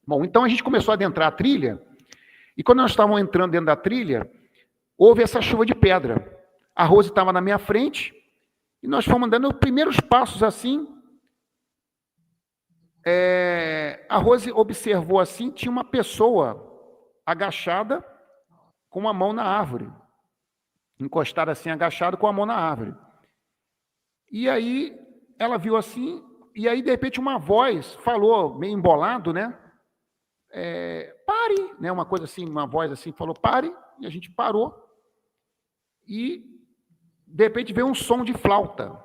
Bom, então a gente começou a adentrar a trilha, e quando nós estávamos entrando dentro da trilha, houve essa chuva de pedra. A Rose estava na minha frente, e nós fomos andando os primeiros passos assim. A Rose observou assim, tinha uma pessoa agachada com uma mão na árvore. Encostada assim, agachada com a mão na árvore. E aí ela viu assim, e aí de repente uma voz falou, meio embolado, né? Pare, né? Uma coisa assim, uma voz assim, falou pare, e a gente parou. E de repente veio um som de flauta,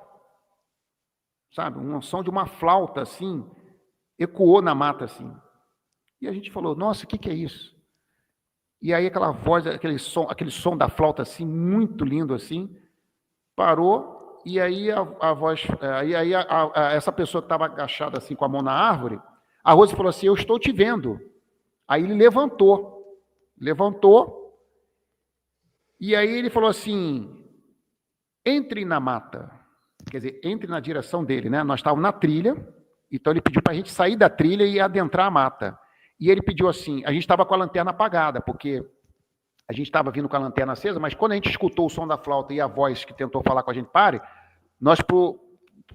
sabe? Um som de uma flauta assim, ecoou na mata assim. E a gente falou, nossa, o que é isso? E aí aquela voz, aquele som da flauta assim, muito lindo assim, parou, e aí a voz, essa pessoa que estava agachada assim com a mão na árvore, a Rose falou assim, eu estou te vendo. Aí ele levantou, e aí ele falou assim, entre na mata, quer dizer, entre na direção dele, né? Nós estávamos na trilha, então ele pediu para a gente sair da trilha e adentrar a mata. E ele pediu assim, a gente estava com a lanterna apagada, porque a gente estava vindo com a lanterna acesa, mas quando a gente escutou o som da flauta e a voz que tentou falar com a gente, pare, nós, por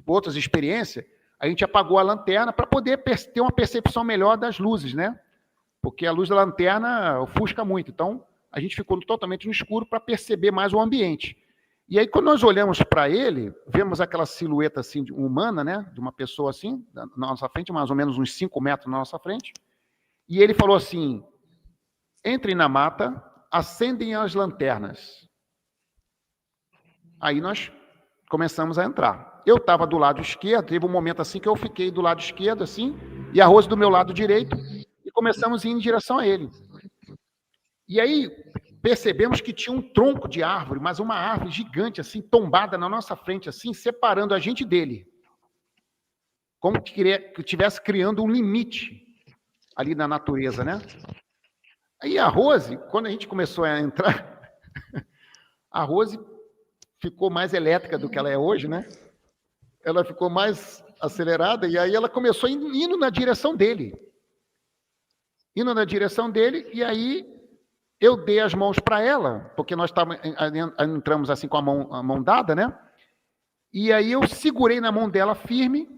outras experiências, a gente apagou a lanterna para poder ter uma percepção melhor das luzes, né? Porque a luz da lanterna ofusca muito. Então, a gente ficou totalmente no escuro para perceber mais o ambiente. E aí, quando nós olhamos para ele, vemos aquela silhueta assim, humana, né? De uma pessoa assim, na nossa frente, mais ou menos uns 5 metros na nossa frente. E ele falou assim, entrem na mata, acendem as lanternas. Aí nós começamos a entrar. Eu estava do lado esquerdo, teve um momento assim que eu fiquei do lado esquerdo, assim, e a Rose do meu lado direito, e começamos a ir em direção a ele. E aí percebemos que tinha um tronco de árvore, mas uma árvore gigante, assim, tombada na nossa frente, assim, separando a gente dele. Como que estivesse criando um limite ali na natureza, né? Aí a Rose, quando a gente começou a entrar, a Rose ficou mais elétrica do que ela é hoje, né? Ela ficou mais acelerada e aí ela começou indo na direção dele. Indo na direção dele e aí eu dei as mãos para ela, porque nós entramos assim com a mão dada, né? E aí eu segurei na mão dela firme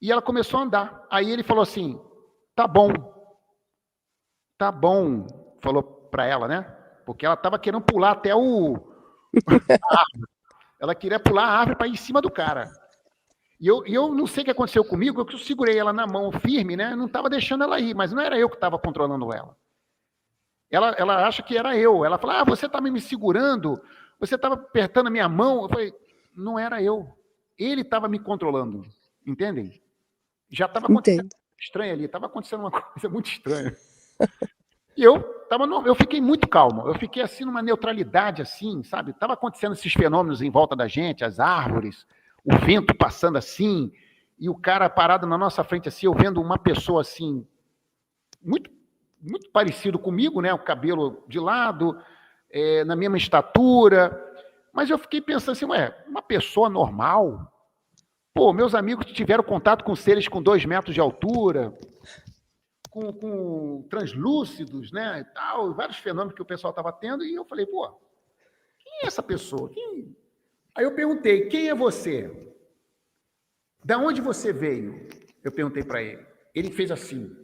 e ela começou a andar. Aí ele falou assim, tá bom, falou para ela, né? Porque ela estava querendo pular até a árvore. Ela queria pular a árvore para ir em cima do cara. E eu não sei o que aconteceu comigo, eu segurei ela na mão firme, né? Não estava deixando ela ir, mas não era eu que estava controlando ela. Ela acha que era eu. Ela fala, você estava me segurando, você estava apertando a minha mão. Eu falei, não era eu. Ele estava me controlando. Entendem? Já estava acontecendo estranho ali, estava acontecendo uma coisa muito estranha. E eu fiquei muito calmo, eu fiquei assim numa neutralidade, assim, sabe? Estava acontecendo esses fenômenos em volta da gente, as árvores, o vento passando assim, e o cara parado na nossa frente assim, eu vendo uma pessoa assim, muito, muito parecido comigo, né? O cabelo de lado, na mesma estatura, mas eu fiquei pensando assim, uma pessoa normal? Pô, meus amigos tiveram contato com seres com 2 metros de altura, com translúcidos, né, e tal, vários fenômenos que o pessoal estava tendo, e eu falei, pô, quem é essa pessoa? Aí eu perguntei, quem é você? Da onde você veio? Eu perguntei para ele. Ele fez assim.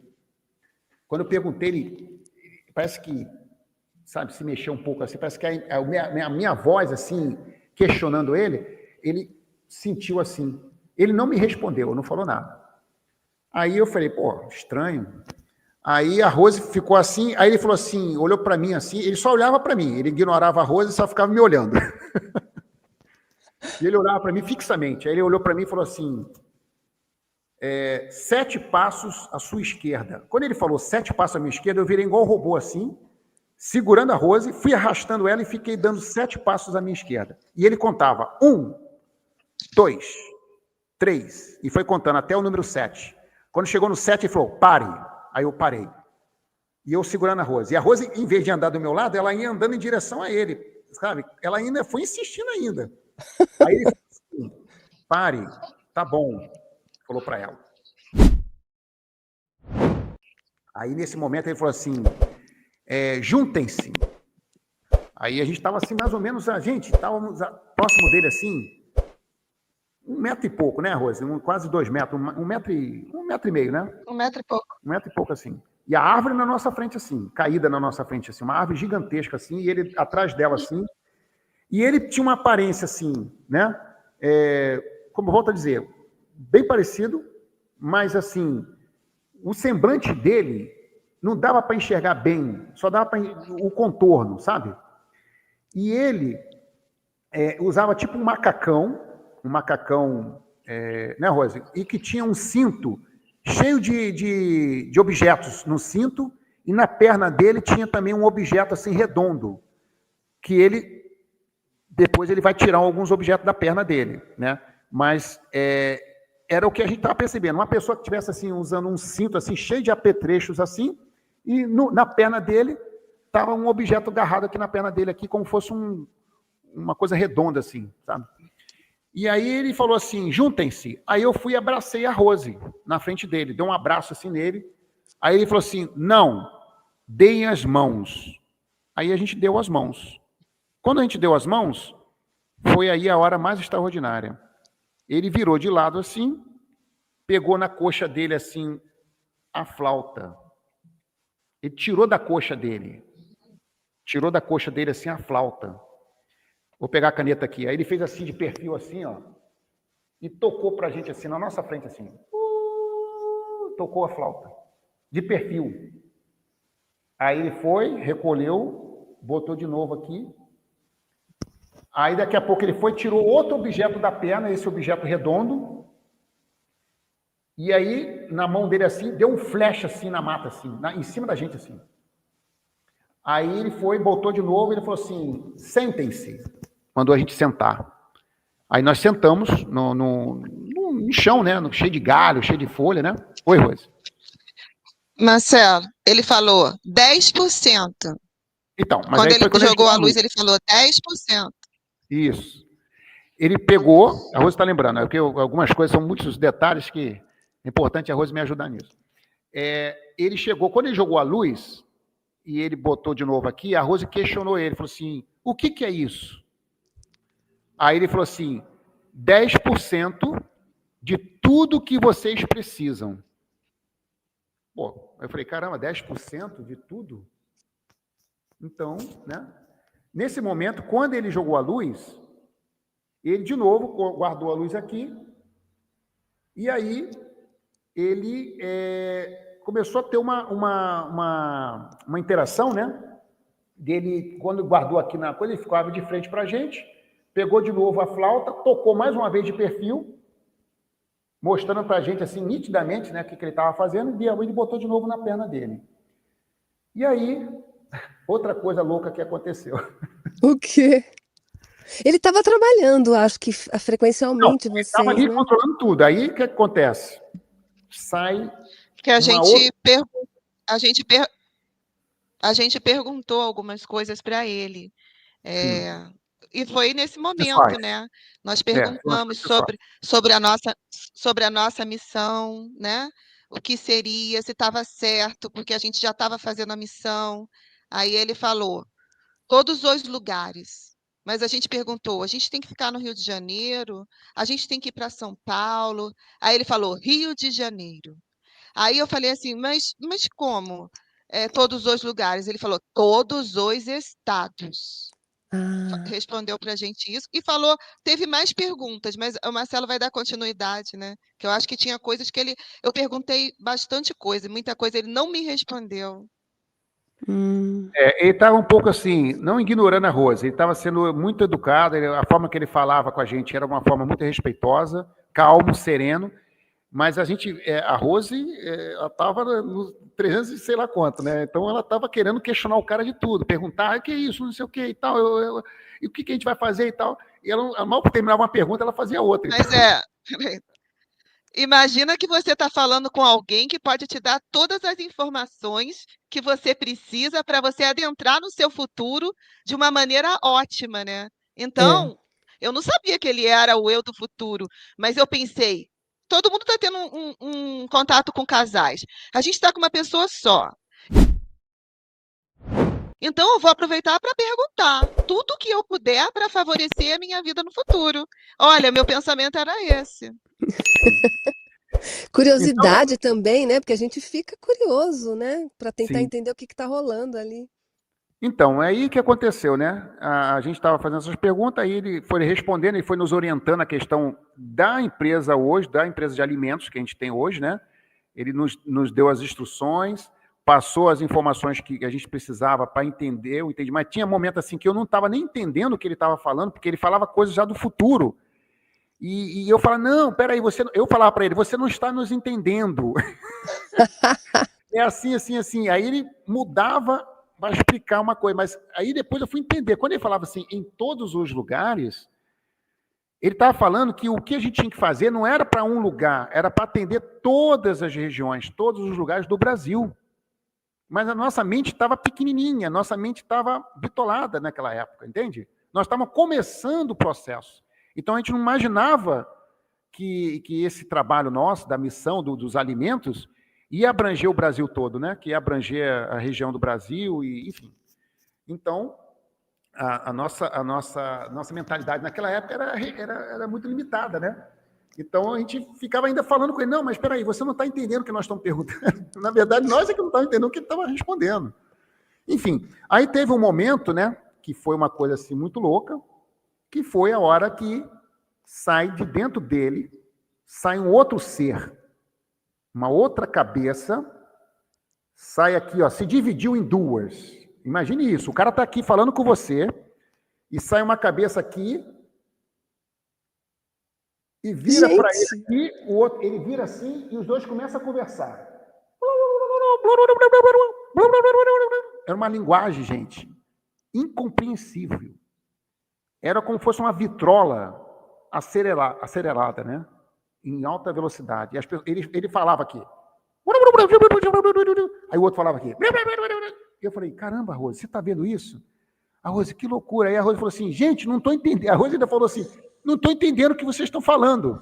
Quando eu perguntei, ele parece que, sabe, se mexeu um pouco assim, parece que a minha voz, assim, questionando ele sentiu assim. Ele não me respondeu, não falou nada. Aí eu falei, pô, estranho. Aí a Rose ficou assim, aí ele falou assim, olhou para mim assim, ele só olhava para mim, ele ignorava a Rose e só ficava me olhando. E ele olhava para mim fixamente, aí ele olhou para mim e falou assim, 7 passos à sua esquerda. Quando ele falou 7 passos à minha esquerda, eu virei igual um robô assim, segurando a Rose, fui arrastando ela e fiquei dando 7 passos à minha esquerda. E ele contava 1, 2, 3, e foi contando até o número 7. Quando chegou no 7, ele falou, pare. Aí eu parei. E eu segurando a Rose. E a Rose, em vez de andar do meu lado, ela ia andando em direção a ele, sabe? Ela ainda foi insistindo ainda. Aí ele falou assim, pare, tá bom, falou para ela. Aí, nesse momento, ele falou assim, juntem-se. Aí a gente estava assim, mais ou menos, estávamos próximo dele assim, 1 metro e pouco, né, Rose? Quase 2 metros, 1,5 metro, né? 1 metro e pouco. 1 metro e pouco, assim. E a árvore na nossa frente, assim, caída na nossa frente, assim, uma árvore gigantesca, assim, e ele atrás dela, assim. E ele tinha uma aparência, assim, né? Como eu volto a dizer, bem parecido, mas, assim, o semblante dele não dava para enxergar bem, só dava para o contorno, sabe? E ele usava tipo um macacão, né, Rose? E que tinha um cinto cheio de objetos no cinto, e na perna dele tinha também um objeto assim redondo, que ele depois ele vai tirar alguns objetos da perna dele, né? Mas era o que a gente estava percebendo, uma pessoa que estivesse assim usando um cinto assim cheio de apetrechos assim, e na perna dele estava um objeto agarrado aqui na perna dele aqui, como fosse uma coisa redonda assim, sabe? E aí ele falou assim, juntem-se. Aí eu fui e abracei a Rose na frente dele, dei um abraço assim nele. Aí ele falou assim, não, deem as mãos. Aí a gente deu as mãos. Quando a gente deu as mãos, foi aí a hora mais extraordinária. Ele virou de lado assim, pegou na coxa dele assim a flauta. Ele tirou da coxa dele assim a flauta. Vou pegar a caneta aqui. Aí ele fez assim de perfil assim, ó, e tocou pra gente assim na nossa frente assim. Tocou a flauta de perfil. Aí ele foi, recolheu, botou de novo aqui. Aí daqui a pouco ele foi, tirou outro objeto da perna, esse objeto redondo. E aí na mão dele assim, deu um flash assim na mata assim, em cima da gente assim. Aí ele foi, botou de novo, ele falou assim, sentem-se. Mandou a gente sentar. Aí nós sentamos no chão, né? Cheio de galho, cheio de folha, né? Oi, Rose. Marcelo, ele falou 10%. Então, mas quando aí ele jogou a luz, ele falou 10%. Isso. Ele pegou, a Rose está lembrando, porque algumas coisas são muitos detalhes que é importante a Rose me ajudar nisso. Ele chegou, quando ele jogou a luz, e ele botou de novo aqui, a Rose questionou ele, falou assim, o que é isso? Aí ele falou assim, 10% de tudo que vocês precisam. Pô, eu falei, caramba, 10% de tudo? Então, né? Nesse momento, quando ele jogou a luz, ele de novo guardou a luz aqui, e aí ele começou a ter uma interação, né? Dele, quando guardou aqui na coisa, ele ficava de frente para a gente, pegou de novo a flauta, tocou mais uma vez de perfil, mostrando para a gente, assim, nitidamente, né, o que ele estava fazendo, e ele botou de novo na perna dele. E aí, outra coisa louca que aconteceu. O quê? Ele estava trabalhando, acho que frequencialmente vocês, estava ali né? controlando tudo. Aí, o que acontece? Sai Que a gente outra... a gente perguntou algumas coisas para ele. E foi nesse momento, né? Nós perguntamos sobre a nossa missão, né? O que seria, se estava certo, porque a gente já estava fazendo a missão. Aí ele falou, todos os lugares. Mas a gente perguntou, a gente tem que ficar no Rio de Janeiro? A gente tem que ir para São Paulo? Aí ele falou, Rio de Janeiro. Aí eu falei assim, mas como? Todos os lugares. Ele falou, todos os estados. Respondeu para a gente isso e falou, teve mais perguntas, mas o Marcelo vai dar continuidade, né? Que eu acho que tinha coisas que eu perguntei bastante coisa, muita coisa ele não me respondeu. Ele estava um pouco assim, não ignorando a Rose, ele estava sendo muito educado, a forma que ele falava com a gente era uma forma muito respeitosa, calmo, sereno, mas a Rose, ela estava no 300 e sei lá quanto, né? Então ela estava querendo questionar o cara de tudo, perguntar, o que é isso, não sei o que e tal, e o que a gente vai fazer e tal. E ela mal terminava uma pergunta, ela fazia outra. Mas imagina que você está falando com alguém que pode te dar todas as informações que você precisa para você adentrar no seu futuro de uma maneira ótima, né? Então, eu não sabia que ele era o eu do futuro, mas eu pensei, todo mundo está tendo um contato com casais. A gente está com uma pessoa só. Então, eu vou aproveitar para perguntar tudo o que eu puder para favorecer a minha vida no futuro. Olha, meu pensamento era esse. Curiosidade então, também, né? Porque a gente fica curioso, né? Para tentar sim. entender o que está rolando ali. Então, é aí que aconteceu, né? A gente estava fazendo essas perguntas, aí ele foi respondendo, ele foi nos orientando a questão da empresa hoje, da empresa de alimentos que a gente tem hoje, né? Ele nos deu as instruções, passou as informações que a gente precisava para entender, eu entendi, mas tinha momento assim que eu não estava nem entendendo o que ele estava falando, porque ele falava coisas já do futuro. E eu falava, não, peraí, eu falava para ele, você não está nos entendendo. É assim, assim, assim. Aí ele mudava para explicar uma coisa, mas aí depois eu fui entender. Quando ele falava assim, em todos os lugares, ele estava falando que o que a gente tinha que fazer não era para um lugar, era para atender todas as regiões, todos os lugares do Brasil. Mas a nossa mente estava pequenininha, a nossa mente estava bitolada naquela época, entende? Nós estávamos começando o processo. Então a gente não imaginava que esse trabalho nosso, da missão dos alimentos, ia abranger o Brasil todo, né? Que ia abranger a região do Brasil, e enfim. Então, a nossa mentalidade naquela época era muito limitada, né? Então, a gente ficava ainda falando com ele, não, mas espera aí, você não está entendendo o que nós estamos perguntando. Na verdade, nós é que não estamos entendendo o que ele estava respondendo. Enfim, aí teve um momento, né, que foi uma coisa assim muito louca, que foi a hora que sai de dentro dele, sai um outro ser, uma outra cabeça, sai aqui, ó, se dividiu em duas. Imagine isso, o cara está aqui falando com você, e sai uma cabeça aqui, e vira para ele aqui, o outro, ele vira assim, e os dois começam a conversar. Era uma linguagem, gente, incompreensível. Era como se fosse uma vitrola acelerada, né? Em alta velocidade. E ele falava aqui. Aí o outro falava aqui. Eu falei, caramba, Rose, você está vendo isso? A Rose, que loucura. Aí a Rose falou assim, gente, não estou entendendo. A Rose ainda falou assim, não estou entendendo o que vocês estão falando.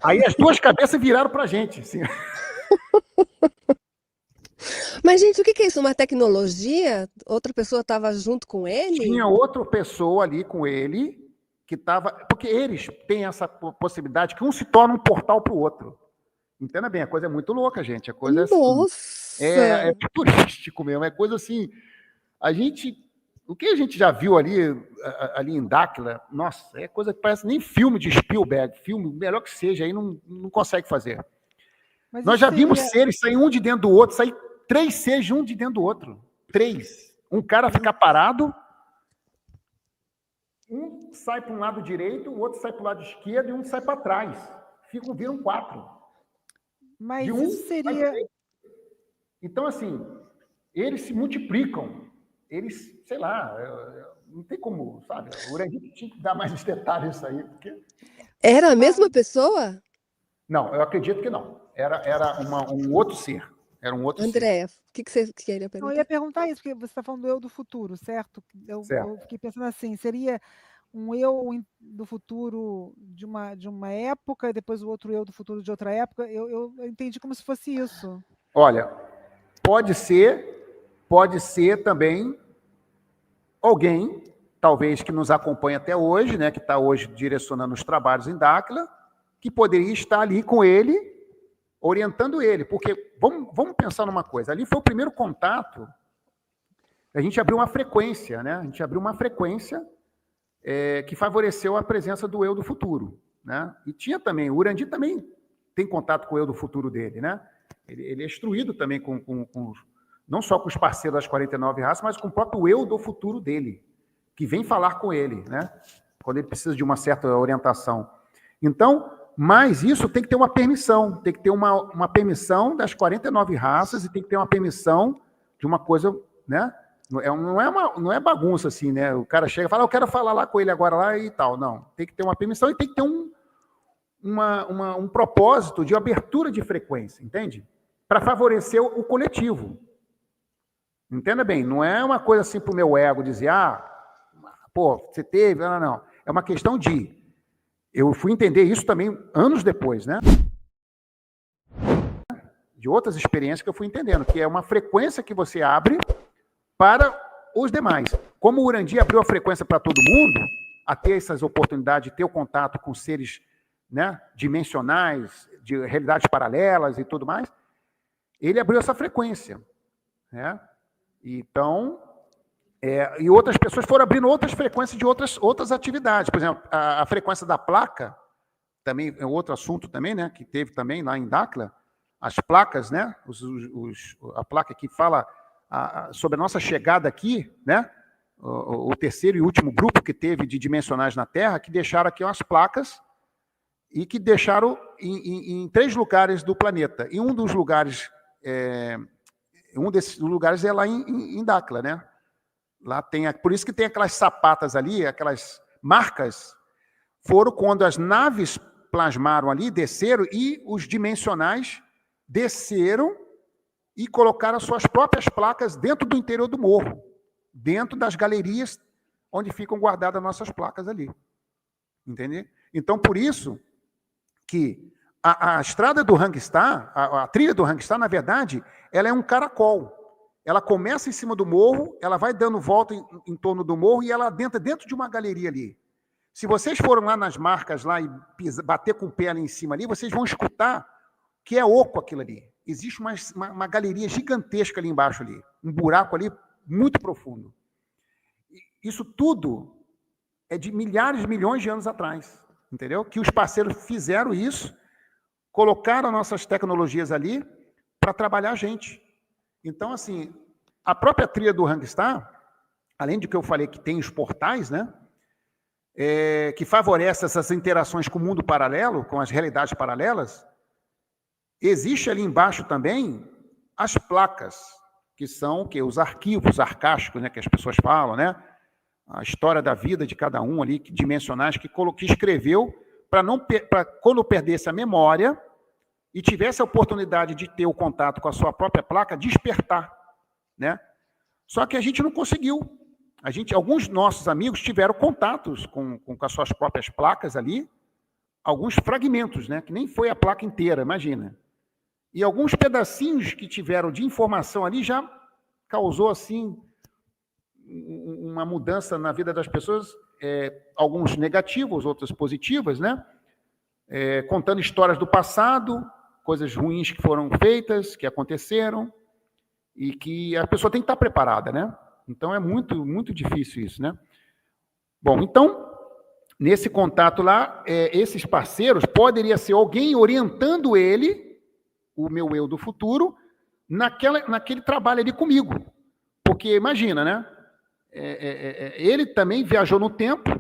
Aí as duas cabeças viraram para a gente. Assim. Mas, gente, o que é isso? Uma tecnologia? Outra pessoa estava junto com ele? Tinha outra pessoa ali com ele, que estava... Porque eles têm essa possibilidade que um se torna um portal para o outro. Entenda bem, a coisa é muito louca, gente. A coisa Nossa! É turístico mesmo, é coisa assim... O que a gente já viu ali em Dáquila, nossa, é coisa que parece nem filme de Spielberg, filme, melhor que seja, aí não consegue fazer. Mas nós já vimos seres sair um de dentro do outro, sair 3 seres um de dentro do outro. 3. Um cara fica parado, um sai para um lado direito, o outro sai para o lado esquerdo e um sai para trás. Viram 4. Mas isso seria... Então, assim, eles se multiplicam. Eles, sei lá, não tem como, sabe? O Urandir tinha que dar mais detalhes isso aí. Porque... Era a mesma pessoa? Não, eu acredito que não. Era um outro ser. Era um outro André, ser. O que você queria perguntar? Eu ia perguntar isso, porque você está falando do eu do futuro, certo? Eu fiquei pensando assim, seria um eu do futuro de uma época e depois o outro eu do futuro de outra época? Eu entendi como se fosse isso. Olha, pode ser também alguém, talvez que nos acompanha até hoje, né, que está hoje direcionando os trabalhos em Dáquila, que poderia estar ali com ele, orientando ele, porque vamos pensar numa coisa, ali foi o primeiro contato, a gente abriu uma frequência, né? A gente abriu uma frequência que favoreceu a presença do eu do futuro, né? E tinha também, o Urandir também tem contato com o eu do futuro dele, né? Ele é instruído também não só com os parceiros das 49 raças, mas com o próprio eu do futuro dele, que vem falar com ele, né? Quando ele precisa de uma certa orientação. Então, mas isso tem que ter uma permissão, tem que ter uma permissão das 49 raças e tem que ter uma permissão de uma coisa, né? Não é bagunça assim, né? O cara chega e fala, eu quero falar lá com ele agora lá e tal. Não, tem que ter uma permissão e tem que ter um propósito de abertura de frequência, entende? Para favorecer o coletivo. Entenda bem, não é uma coisa assim para o meu ego dizer, pô, você teve, não. É uma questão de Eu fui entender isso também anos depois, né? De outras experiências que eu fui entendendo, que é uma frequência que você abre para os demais. Como o Urandi abriu a frequência para todo mundo, a ter essas oportunidades de ter o contato com seres, né, dimensionais, de realidades paralelas e tudo mais, ele abriu essa frequência, né? Então, e outras pessoas foram abrindo outras frequências de outras atividades. Por exemplo, a frequência da placa, também é outro assunto também, né, que teve também lá em Dakhla, as placas, né, a placa que fala sobre a nossa chegada aqui, né, o terceiro e último grupo que teve de dimensionais na Terra, que deixaram aqui umas placas e que deixaram em 3 lugares do planeta. E um dos lugares, um desses lugares é lá em Dakhla, né? Lá tem, por isso que tem aquelas sapatas ali, aquelas marcas, foram quando as naves plasmaram ali, desceram, e os dimensionais desceram e colocaram as suas próprias placas dentro do interior do morro, dentro das galerias onde ficam guardadas nossas placas ali. Entendeu? Então, por isso que a estrada do Rangstar, a trilha do Rangstar, na verdade, ela é um caracol. Ela começa em cima do morro, ela vai dando volta em torno do morro e ela adentra dentro de uma galeria ali. Se vocês foram lá nas marcas lá e bater com o pé ali em cima ali, vocês vão escutar que é oco aquilo ali. Existe uma galeria gigantesca ali embaixo ali, um buraco ali muito profundo. Isso tudo é de milhares, milhões de anos atrás, entendeu? Que os parceiros fizeram isso, colocaram nossas tecnologias ali para trabalhar a gente. Então, assim, a própria trilha do Rangstar, além de que eu falei que tem os portais, né, que favorece essas interações com o mundo paralelo, com as realidades paralelas, existe ali embaixo também as placas, que são os arquivos arcásticos, né, que as pessoas falam, né, a história da vida de cada um ali, dimensionais, que escreveu para quando perdesse a memória e tivesse a oportunidade de ter o contato com a sua própria placa, despertar, né? Só que a gente não conseguiu. Alguns nossos amigos tiveram contatos com as suas próprias placas ali, alguns fragmentos, né? Que nem foi a placa inteira, imagina. E alguns pedacinhos que tiveram de informação ali já causou, assim, uma mudança na vida das pessoas, alguns negativos, outros positivas, né? Contando histórias do passado, coisas ruins que foram feitas, que aconteceram, e que a pessoa tem que estar preparada, né? Então, é muito, muito difícil isso, né? Bom, então, nesse contato lá, esses parceiros, poderia ser alguém orientando ele, o meu eu do futuro, naquele trabalho ali comigo. Porque, imagina, né? Ele também viajou no tempo,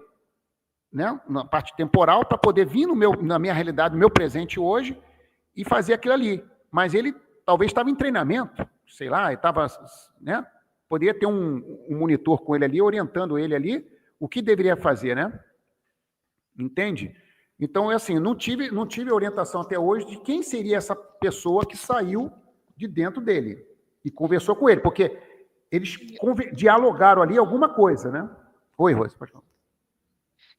né? Na parte temporal, para poder vir na minha realidade, no meu presente hoje, e fazer aquilo ali. Mas ele talvez estava em treinamento, sei lá, estava, né? Poderia ter um monitor com ele ali, orientando ele ali, o que deveria fazer, né? Entende? Então, é assim, não tive orientação até hoje de quem seria essa pessoa que saiu de dentro dele e conversou com ele, porque eles dialogaram ali alguma coisa, né? Oi, Rose, pode falar.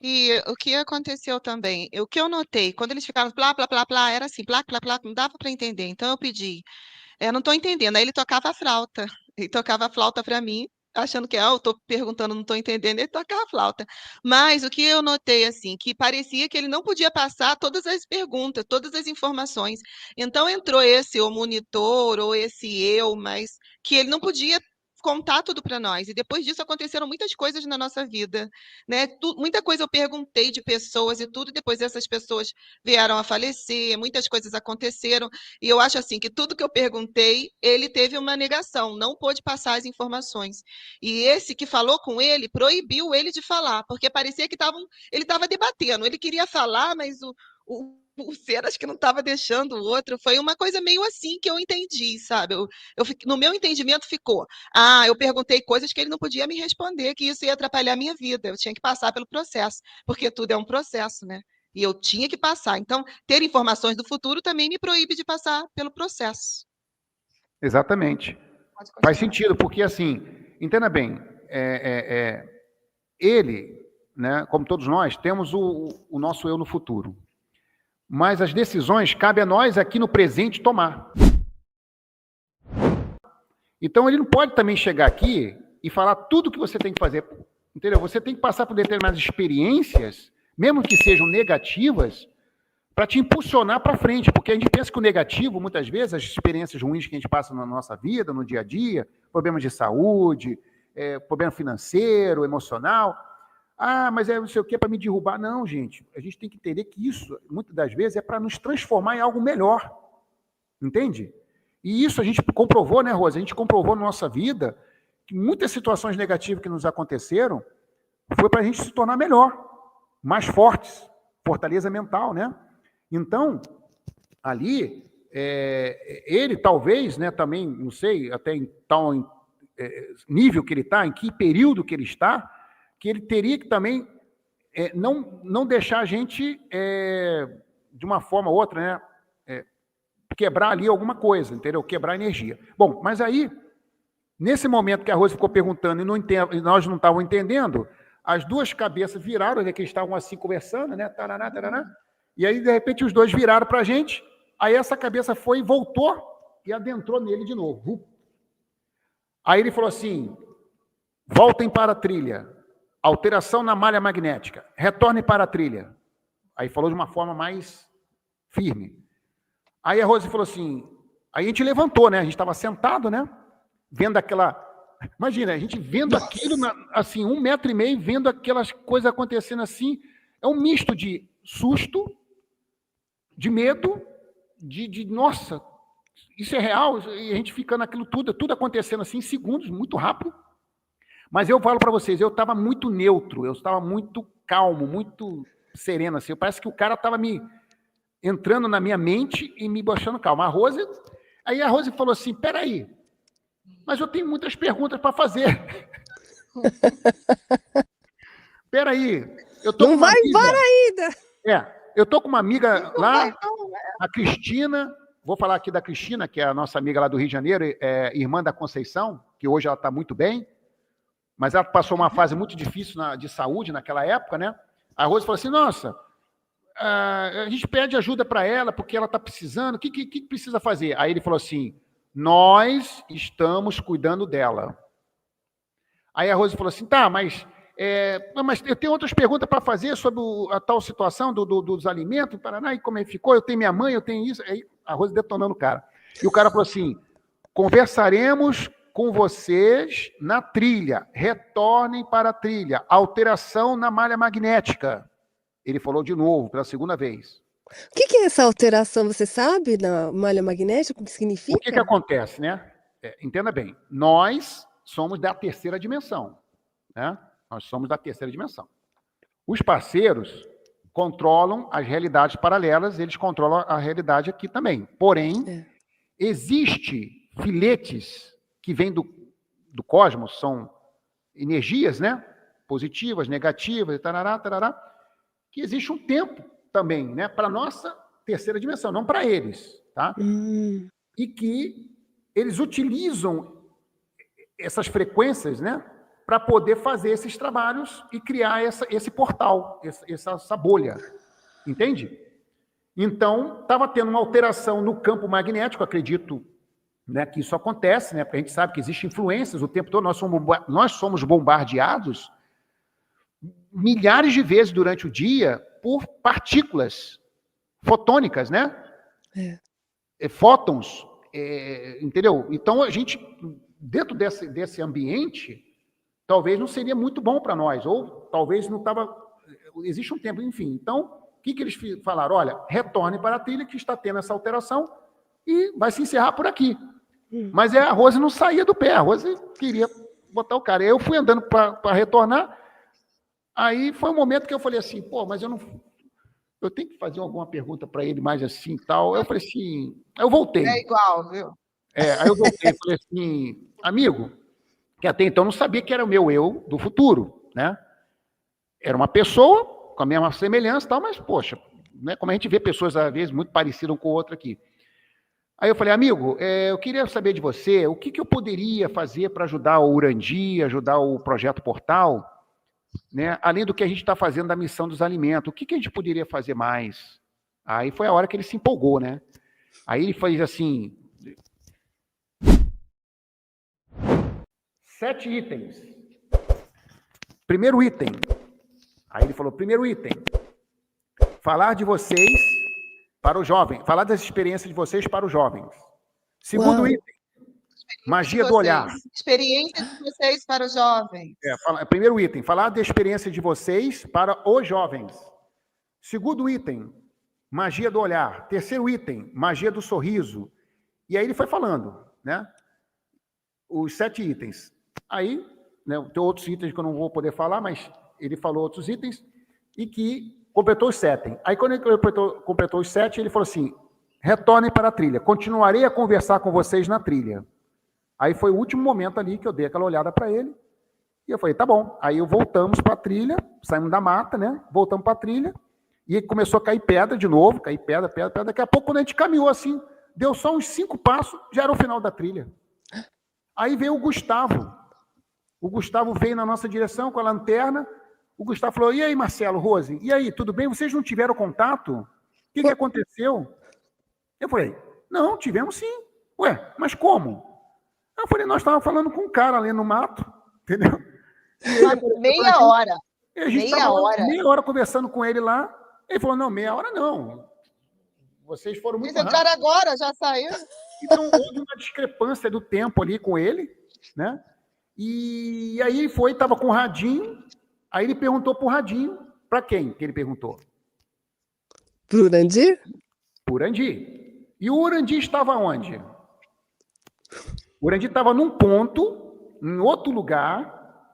E o que aconteceu também, o que eu notei, quando eles ficavam plá, plá, plá, plá, era assim, plá, plá, plá, não dava para entender. Então eu pedi, não estou entendendo. Aí ele tocava a flauta, ele tocava a flauta para mim, achando que, eu estou perguntando, não estou entendendo, ele tocava a flauta. Mas o que eu notei, assim, que parecia que ele não podia passar todas as perguntas, todas as informações. Então entrou o monitor, ou esse eu, mas que ele não podia contar tudo para nós. E depois disso aconteceram muitas coisas na nossa vida, né? Muita coisa eu perguntei de pessoas e tudo, e depois essas pessoas vieram a falecer, muitas coisas aconteceram, e eu acho assim que tudo que eu perguntei, ele teve uma negação, não pôde passar as informações. E esse que falou com ele proibiu ele de falar, porque parecia que ele estava debatendo, ele queria falar, mas o ser acho que não estava deixando o outro. Foi uma coisa meio assim que eu entendi, sabe? No meu entendimento ficou, eu perguntei coisas que ele não podia me responder, que isso ia atrapalhar a minha vida, eu tinha que passar pelo processo, porque tudo é um processo, né? E eu tinha que passar. Então, ter informações do futuro também me proíbe de passar pelo processo. Exatamente. Faz sentido, porque, assim, entenda bem, ele né, como todos nós, temos o nosso eu no futuro. Mas as decisões cabe a nós aqui no presente tomar. Então ele não pode também chegar aqui e falar tudo o que você tem que fazer. Entendeu? Você tem que passar por determinadas experiências, mesmo que sejam negativas, para te impulsionar para frente, porque a gente pensa que o negativo, muitas vezes, as experiências ruins que a gente passa na nossa vida, no dia a dia, problemas de saúde, problema financeiro, emocional, mas não sei o que, para me derrubar. Não, gente, a gente tem que entender que isso, muitas das vezes, é para nos transformar em algo melhor, entende? E isso a gente comprovou, né, Rosa? A gente comprovou na nossa vida que muitas situações negativas que nos aconteceram foi para a gente se tornar melhor, mais fortes, fortaleza mental, né? Então, ali, ele talvez, né, também, não sei, até em tal nível que ele está, em que período que ele está, que ele teria que também não deixar a gente, de uma forma ou outra, né, quebrar ali alguma coisa, entendeu? Quebrar energia. Bom, mas aí, nesse momento que a Rose ficou perguntando e nós não estávamos entendendo, as duas cabeças viraram, né, que eles estavam assim conversando, né? Taraná, taraná, e aí, de repente, os dois viraram para a gente, aí essa cabeça foi e voltou e adentrou nele de novo. Aí ele falou assim, voltem para a trilha, alteração na malha magnética, retornem para a trilha. Aí falou de uma forma mais firme. Aí a Rose falou assim, aí a gente levantou, né? A gente estava sentado, né? Vendo aquela... Imagina, a gente vendo aquilo, assim, 1,5 metro, vendo aquelas coisas acontecendo assim, é um misto de susto, de medo, de nossa, isso é real, e a gente fica naquilo tudo acontecendo assim em segundos, muito rápido. Mas eu falo para vocês, eu estava muito neutro, eu estava muito calmo, muito sereno, assim, parece que o cara estava entrando na minha mente e me deixando calmo. Aí a Rose falou assim, peraí, mas eu tenho muitas perguntas para fazer. Peraí, eu tô não vai embora ainda. Eu tô com uma amiga lá, a Cristina, vou falar aqui da Cristina, que é a nossa amiga lá do Rio de Janeiro, irmã da Conceição, que hoje ela está muito bem, mas ela passou uma fase muito difícil de saúde naquela época, né? A Rose falou assim, nossa, a gente pede ajuda para ela, porque ela está precisando, o que precisa fazer? Aí ele falou assim, nós estamos cuidando dela. Aí a Rose falou assim, tá, mas eu tenho outras perguntas para fazer sobre a tal situação dos alimentos, Paraná, e como é que ficou, eu tenho minha mãe, eu tenho isso. Aí a Rose detonando o cara. E o cara falou assim, conversaremos com vocês na trilha, retornem para a trilha, alteração na malha magnética. Ele falou de novo, pela segunda vez. O que é essa alteração, você sabe, na malha magnética, o que significa? O que acontece, né? Entenda bem, nós somos da terceira dimensão, né? Nós somos da terceira dimensão. Os parceiros controlam as realidades paralelas, eles controlam a realidade aqui também. Porém, existe filetes que vêm do cosmos, são energias, né? Positivas, negativas, tarará, tarará, que existe um tempo também, né? Para a nossa terceira dimensão, não para eles, tá? E que eles utilizam essas frequências, né? Para poder fazer esses trabalhos e criar esse portal, essa bolha. Entende? Então, estava tendo uma alteração no campo magnético, acredito, né, que isso acontece, né, porque a gente sabe que existem influências o tempo todo, nós somos bombardeados milhares de vezes durante o dia por partículas fotônicas, né? Fótons, entendeu? Então, a gente, dentro desse ambiente, talvez não seria muito bom para nós, ou talvez não estava... Existe um tempo, enfim. Então, o que eles falaram? Olha, retorne para a trilha que está tendo essa alteração e vai se encerrar por aqui. Mas a Rose não saía do pé, a Rose queria botar o cara. Eu fui andando para retornar, aí foi um momento que eu falei assim, pô, mas eu tenho que fazer alguma pergunta para ele mais assim e tal. Eu falei assim, eu voltei. É igual, viu? Aí eu voltei e falei assim, amigo, que até então não sabia que era o meu eu do futuro, né? Era uma pessoa com a mesma semelhança e tal, mas, poxa, né, como a gente vê pessoas, às vezes, muito parecidas um com o outro aqui. Aí eu falei, amigo, eu queria saber de você, o que eu poderia fazer para ajudar o Urandi, ajudar o Projeto Portal, né? Além do que a gente está fazendo da missão dos alimentos, o que a gente poderia fazer mais? Aí foi a hora que ele se empolgou, né? Aí ele fez assim, 7 itens. Primeiro item. Aí ele falou, primeiro item, falar de vocês para os jovens, falar das experiências de vocês para os jovens. Segundo item, magia do olhar. Experiência de vocês para os jovens. Primeiro item, falar da experiência de vocês para os jovens. Segundo item, magia do olhar. Terceiro item, magia do sorriso. E aí ele foi falando, né? Os 7 itens. Aí, né, tem outros itens que eu não vou poder falar, mas ele falou outros itens e que completou os 7. Aí, quando ele completou os 7, ele falou assim, retornem para a trilha. Continuarei a conversar com vocês na trilha. Aí foi o último momento ali que eu dei aquela olhada para ele. E eu falei, tá bom. Aí voltamos para a trilha, saímos da mata, né? Voltamos para a trilha. E começou a cair pedra de novo, cair pedra. Daqui a pouco, quando a gente caminhou assim, deu só uns 5 passos, já era o final da trilha. Aí veio o Gustavo. O Gustavo veio na nossa direção com a lanterna. O Gustavo falou, e aí, Marcelo, Rose? E aí, tudo bem? Vocês não tiveram contato? O que aconteceu? Eu falei, não, tivemos sim. Ué, mas como? Eu falei, nós estávamos falando com um cara ali no mato, entendeu? Meia hora. A gente estava meia hora conversando com ele lá. Ele falou, não, meia hora não. Vocês foram muito rápidos. Eles entraram agora, já saiu. Então, houve uma discrepância do tempo ali com ele, né? E aí ele foi, estava com o radinho, aí ele perguntou para o radinho, para quem que ele perguntou? Para o Urandir? Para o Urandir. E o Urandir estava onde? O Urandir estava num ponto, em outro lugar,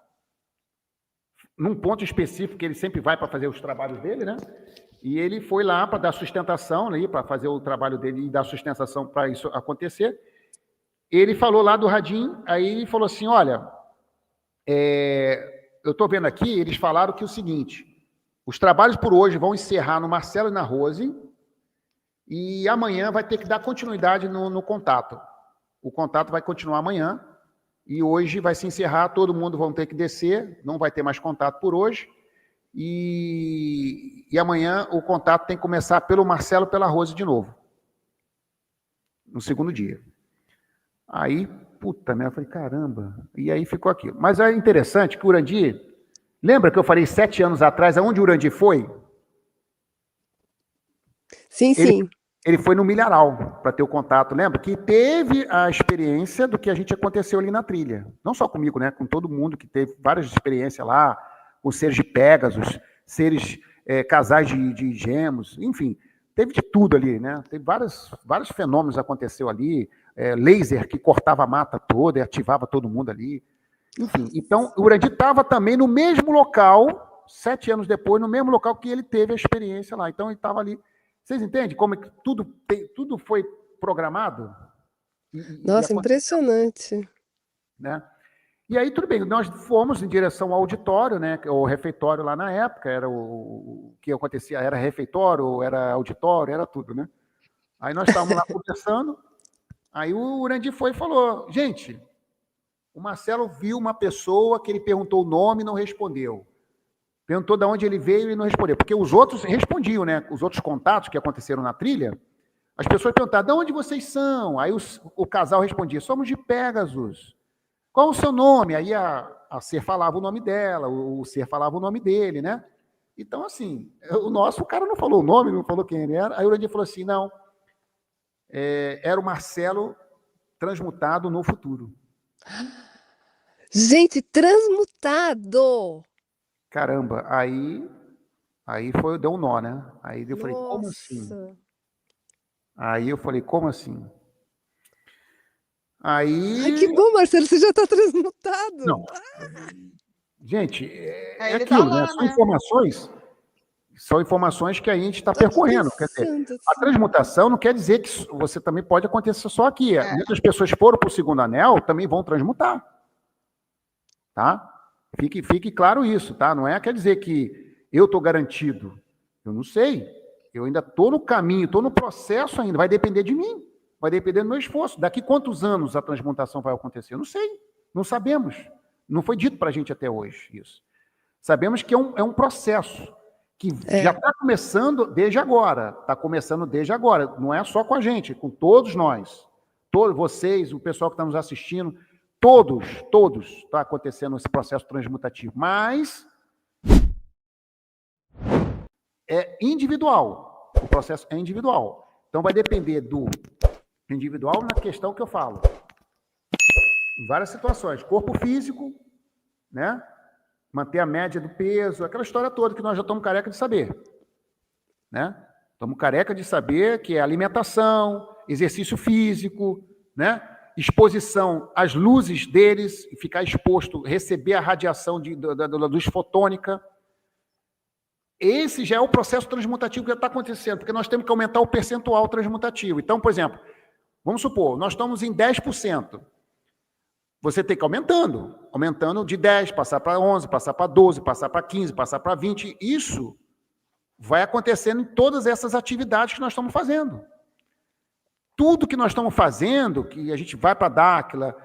num ponto específico que ele sempre vai para fazer os trabalhos dele, né? E ele foi lá para dar sustentação, né, para fazer o trabalho dele e dar sustentação para isso acontecer. Ele falou lá do radinho, aí ele falou assim, olha, eu estou vendo aqui, eles falaram que é o seguinte, os trabalhos por hoje vão encerrar no Marcelo e na Rose, e amanhã vai ter que dar continuidade no contato. O contato vai continuar amanhã, e hoje vai se encerrar, todo mundo vai ter que descer, não vai ter mais contato por hoje, e amanhã o contato tem que começar pelo Marcelo e pela Rose de novo, no segundo dia. Aí, puta merda, eu falei, caramba, e aí ficou aquilo. Mas é interessante que o Urandir, lembra que eu falei 7 anos atrás, aonde o Urandir foi? Sim, sim. Ele foi no Milharal para ter o contato, lembra? Que teve a experiência do que a gente aconteceu ali na trilha. Não só comigo, né? Com todo mundo que teve várias experiências lá, com seres de Pégasos, seres, casais de gemos, enfim, teve de tudo ali, né? Teve vários fenômenos aconteceu ali, laser que cortava a mata toda e ativava todo mundo ali. Enfim, então o Urandir estava também no mesmo local, 7 anos depois, no mesmo local que ele teve a experiência lá. Então ele estava ali. Vocês entendem como é que tudo foi programado? Nossa, impressionante. Né? E aí, tudo bem, nós fomos em direção ao auditório, né? O refeitório lá na época, era o que acontecia, era refeitório, era auditório, era tudo, né? Aí nós estávamos lá conversando, aí o Urandir foi e falou, gente, o Marcelo viu uma pessoa que ele perguntou o nome e não respondeu. Perguntou de onde ele veio e não respondeu. Porque os outros respondiam, né? Os outros contatos que aconteceram na trilha, as pessoas perguntavam, de onde vocês são? Aí o casal respondia, somos de Pégasos. Qual o seu nome? Aí a Ser falava o nome dela, o Ser falava o nome dele, né? Então, assim, o cara não falou o nome, não falou quem ele era. Aí o Urandir falou assim, não, era o Marcelo transmutado no futuro. Gente, transmutado! Caramba, aí deu um nó, né? Aí eu falei, como assim? Aí eu falei, como assim? Aí... Ai, que bom, Marcelo, você já está transmutado. Não. Gente, é Ele aquilo, tá lá, né? São informações que a gente está percorrendo. Quer dizer, a transmutação não quer dizer que você também pode acontecer só aqui. Muitas pessoas foram para o segundo anel, também vão transmutar. Tá? Fique claro isso, tá? Não quer dizer que eu estou garantido. Eu não sei. Eu ainda estou no caminho, estou no processo ainda. Vai depender de mim. Vai depender do meu esforço. Daqui quantos anos a transmutação vai acontecer? Eu não sei. Não sabemos. Não foi dito para a gente até hoje isso. Sabemos que é um processo que já está começando desde agora. Está começando desde agora. Não é só com a gente, com todos nós. Todos vocês, o pessoal que está nos assistindo, todos está acontecendo esse processo transmutativo. Mas é individual. O processo é individual. Então vai depender do individual na questão que eu falo. Em várias situações. Corpo físico, né? Manter a média do peso, aquela história toda que nós já estamos careca de saber. Né? Estamos careca de saber que é alimentação, exercício físico, né? Exposição às luzes deles, ficar exposto, receber a radiação da luz fotônica. Esse já é o processo transmutativo que já está acontecendo, porque nós temos que aumentar o percentual transmutativo. Então, por exemplo, vamos supor, nós estamos em 10%. Você tem que ir aumentando de 10, passar para 11, passar para 12, passar para 15, passar para 20. Isso vai acontecendo em todas essas atividades que nós estamos fazendo. Tudo que nós estamos fazendo, que a gente vai para a Dáquila,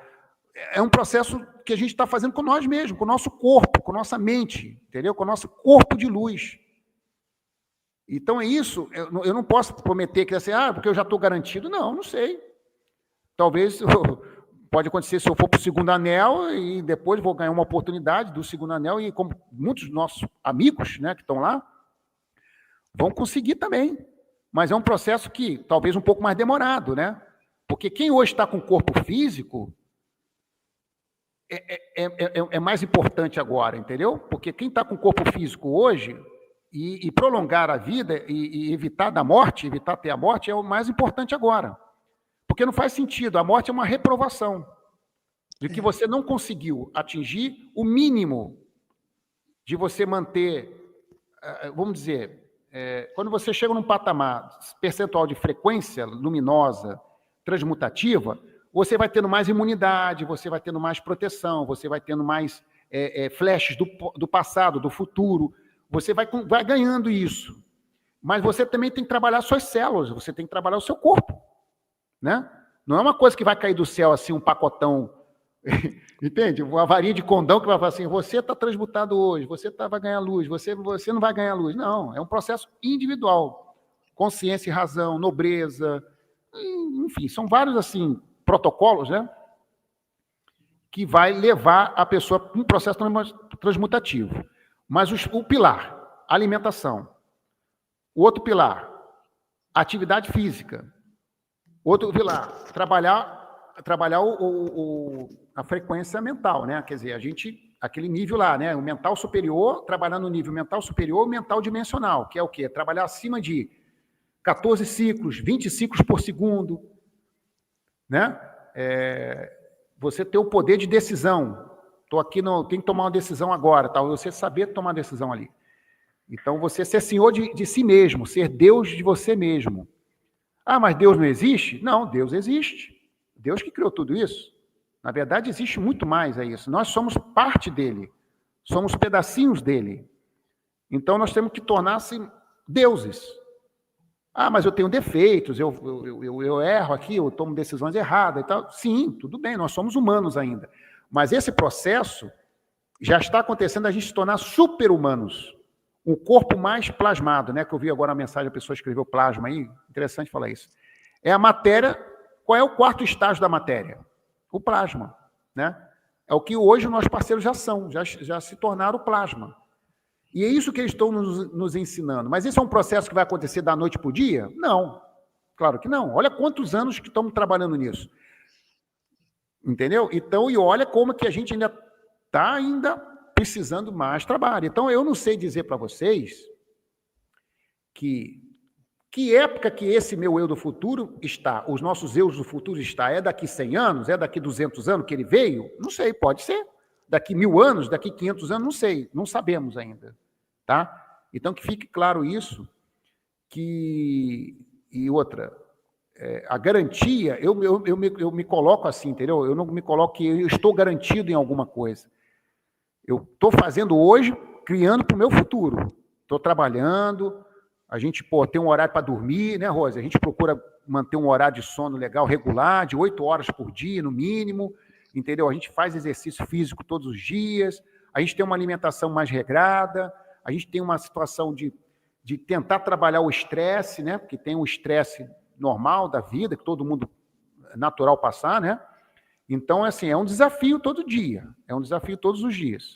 é um processo que a gente está fazendo com nós mesmos, com o nosso corpo, com a nossa mente, entendeu? Com o nosso corpo de luz. Então é isso, eu não posso prometer que assim, porque eu já estou garantido. Não sei. Talvez... Pode acontecer se eu for para o segundo anel e depois vou ganhar uma oportunidade do segundo anel e como muitos nossos amigos, né, que estão lá, vão conseguir também. Mas é um processo que talvez um pouco mais demorado, né? Porque quem hoje está com corpo físico é mais importante agora, entendeu? Porque quem está com corpo físico hoje e prolongar a vida e evitar da morte, evitar ter a morte é o mais importante agora. Porque não faz sentido, a morte é uma reprovação de que você não conseguiu atingir o mínimo de você manter, vamos dizer, quando você chega num patamar percentual de frequência luminosa, transmutativa, você vai tendo mais imunidade, você vai tendo mais proteção, você vai tendo mais flashes do passado, do futuro, você vai ganhando isso. Mas você também tem que trabalhar suas células, você tem que trabalhar o seu corpo. Né? Não é uma coisa que vai cair do céu assim, um pacotão, entende? Uma varinha de condão que vai falar assim, você está transmutado hoje, você vai ganhar luz, você não vai ganhar luz. Não, é um processo individual. Consciência e razão, nobreza, enfim, são vários assim, protocolos, né? Que vai levar a pessoa para um processo transmutativo. Mas o pilar, alimentação. O outro pilar, atividade física. Outro pilar, trabalhar a frequência mental, né? Quer dizer, aquele nível lá, né? O mental superior, trabalhar no nível mental superior, mental dimensional, que é o quê? Trabalhar acima de 14 ciclos, 20 ciclos por segundo, né? Você ter o poder de decisão. Estou aqui, tem que tomar uma decisão agora, tá? Você saber tomar a decisão ali. Então, você ser senhor de si mesmo, ser Deus de você mesmo. Mas Deus não existe? Não, Deus existe. Deus que criou tudo isso. Na verdade, existe muito mais a isso. Nós somos parte dele. Somos pedacinhos dele. Então, nós temos que tornar-se deuses. Mas eu tenho defeitos, eu erro aqui, eu tomo decisões erradas e tal. Sim, tudo bem, nós somos humanos ainda. Mas esse processo já está acontecendo a gente se tornar super-humanos. O corpo mais plasmado, né? Que eu vi agora a mensagem, a pessoa escreveu plasma aí, interessante falar isso. É a matéria, qual é o quarto estágio da matéria? O plasma, né? É o que hoje nossos parceiros já são, já se tornaram o plasma. E é isso que eles estão nos ensinando. Mas isso é um processo que vai acontecer da noite para o dia? Não, claro que não. Olha quantos anos que estamos trabalhando nisso. Entendeu? Então, e olha como que a gente ainda está precisando mais trabalho. Então, eu não sei dizer para vocês que época que esse meu eu do futuro está, os nossos eus do futuro está, é daqui 100 anos, é daqui 200 anos que ele veio? Não sei, pode ser. Daqui 1000 anos, daqui 500 anos, não sei, não sabemos ainda. Tá? Então, que fique claro isso, e outra, a garantia, eu me coloco assim, entendeu? Eu não me coloco que eu estou garantido em alguma coisa. Eu estou fazendo hoje, criando para o meu futuro. Estou trabalhando, a gente tem um horário para dormir, né, Rosa? A gente procura manter um horário de sono legal, regular, de 8 horas por dia, no mínimo, entendeu? A gente faz exercício físico todos os dias, a gente tem uma alimentação mais regrada, a gente tem uma situação de tentar trabalhar o estresse, né? Porque tem o estresse normal da vida, que todo mundo natural passar, né? Então, assim, é um desafio todo dia, é um desafio todos os dias.